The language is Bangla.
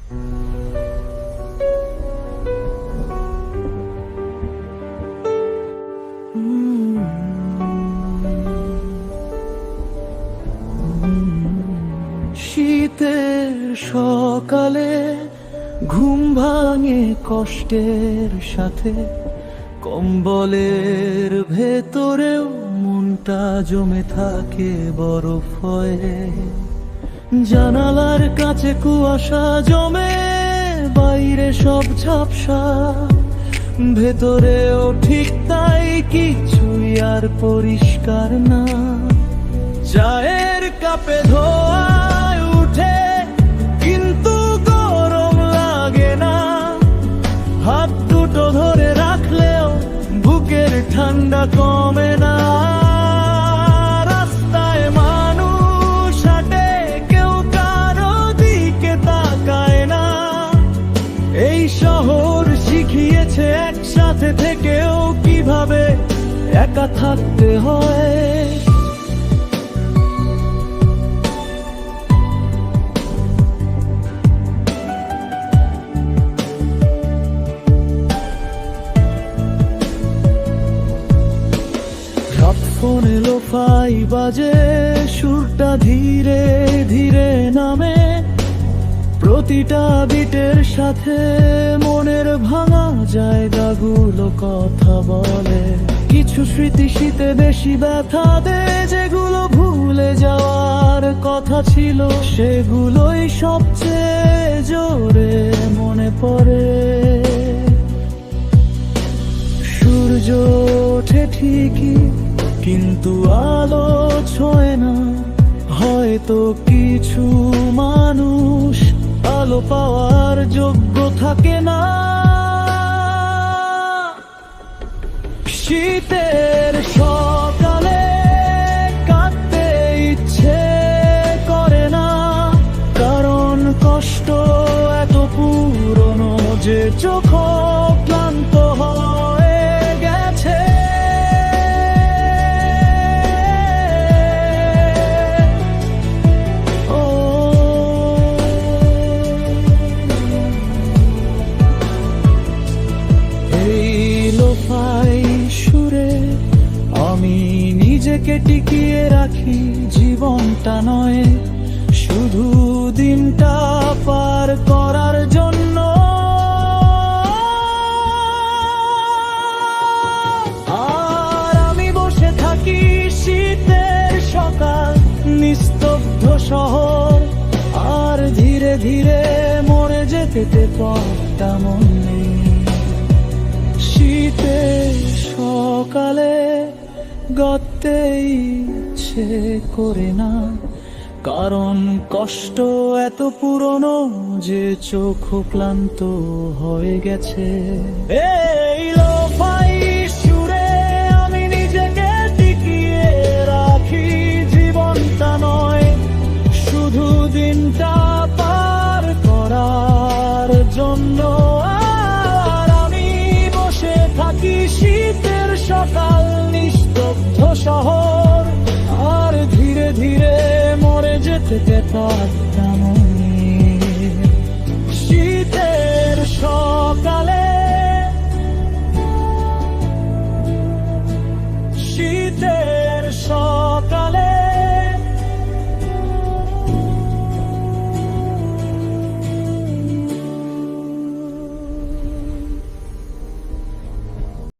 শীতের সকালে ঘুম ভাঙে কষ্টের সাথে, কম্বলের ভেতরেও মনটা জমে থাকে বরফ হয়ে। জানালার কাছে কুয়াশা জমে, বাইরে সব ঝাপসা, ভেতরেও ঠিক তাই, কিছুই আর পরিষ্কার না। চায়ের কাপে ধোঁয়ায় উঠে কিন্তু গরম লাগে না, হাত দুটো ধরে রাখলেও বুকের ঠান্ডা কমে না। রাস্তায় মানুষ হাঁটে, কেউ কারো দিকে তাকায় না। এই শহর শিখিয়েছে একসাথে থেকেও কিভাবে একা থাকতে হয়। ফোনে লোফাই বাজে, সুরটা ধীরে ধীরে নামে, প্রতিটা বিটের সাথে মনের ভাঙা জায়গাগুলো কথা বলে। কিছু স্মৃতি শীতে বেশি ব্যথা দেয়, যেগুলো ভুলে যাওয়ার কথা ছিল সেগুলোই সবচেয়ে জোরে মনে পড়ে। সূর্য ওঠে ঠিকই, কিন্তু আলো ছোঁয় না। হয়তো কিছু মানুষ আলো পাওয়ার যোগ্য থাকে না। শীতের সকালে কাঁদতে ইচ্ছে করে না, কারণ কষ্ট এত পুরনো যে চোখ ক্লান্ত হয়ে গেছে। সুরে আমি নিজেকে টিকিয়ে রাখি, জীবনটা নয় শুধু দিনটা পার করার জন্য। আর আমি বসে থাকি শীতের সকাল, নিস্তব্ধ শহর, আর ধীরে ধীরে মরে যেতে পথটা মন নেই। শীতের সকালে গড়তে ইচ্ছে করে না, কারণ কষ্ট এত পুরনো যে চোখ ক্লান্ত হয়ে গেছে। এই লোফাই সুরে আমি নিজেকে টিকিয়ে রাখি, জীবনটা নয় শুধু দিনটা পার করার জন্য। শীতের সকাল, নিস্তব্ধ শহর, আর ধীরে ধীরে মরে যেতে পারতাম।